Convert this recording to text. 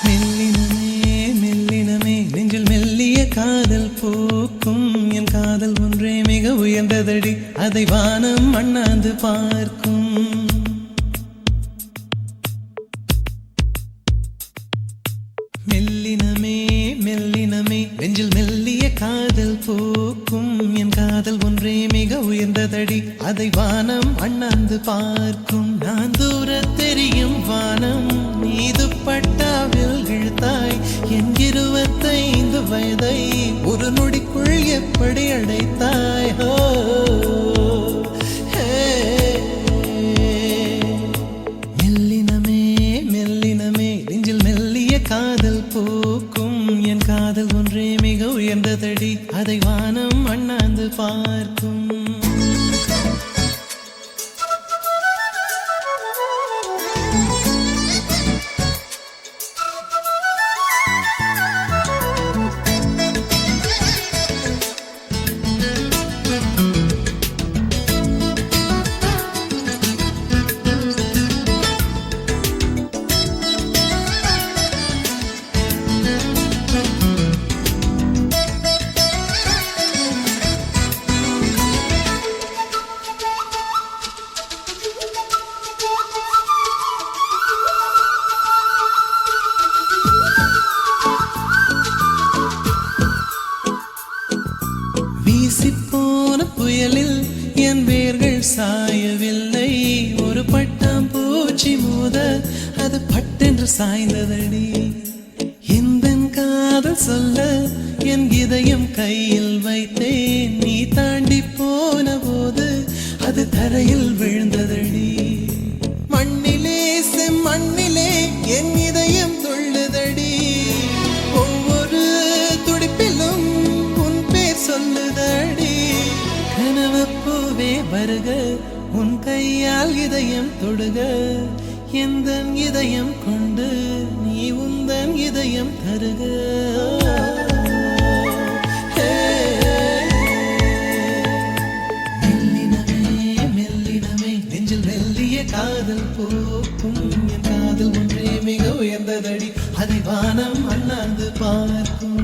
மெல்லினமே மெல்லினமே நெஞ்சில் மெல்லிய காதல் போக்கும் என் காதல் ஒன்றே மிக உயர்ந்ததடி அதை வானம் அண்ணாந்து பார்க்கும் மெல்லினமே மெல்லினமே நெஞ்சில் மெல்லிய காதல் போக்கும் என் காதல் ஒன்றே மிக உயர்ந்ததடி அதை வானம் அண்ணாந்து பார்க்கும் நான் தூர தெரியும் வானம் மீது பட்டாவில் இழுத்தாய் என் 25 வயதை ஒரு நொடிக்குள் எப்படி அடைத்தாய் மெல்லினமே மெல்லினமே நெஞ்சில் மெல்லிய காதல் போக்கும் என் காதல் ஒன்றே மிக உயர்ந்ததடி அதை வானம் அண்ணாந்து பார்க்கும் வீசிப்போன புயலில் என் வேர்கள் சாயவில்லை ஒரு பட்டாம் பூச்சி மோத அது பட்டென்று சாய்ந்ததடி இந்த காதல் சொல்ல என் இதயம் கையில் வைத்தேன் நீ தாண்டி போன போது அது தரையில் விழுந்ததடி மண்ணிலே செம்மண்ணிலே என் இதயம் துள்ளுதடி ஒவ்வொரு துடிப்பிலும் உன் பேர் சொல்லுதடி கனவு பூவே வருக உன் கையால் இதயம் தொடுக எந்தன் இதயம் கொண்டு நீ உந்தன் இதயம் தருக மெல்லினமே மெல்லினமே நெஞ்சில் மெல்லிய காதல் போக்கும் என் காதல் ஒன்றே மிக உயர்ந்ததடி அதை வானம் அண்ணாந்து பார்க்கும்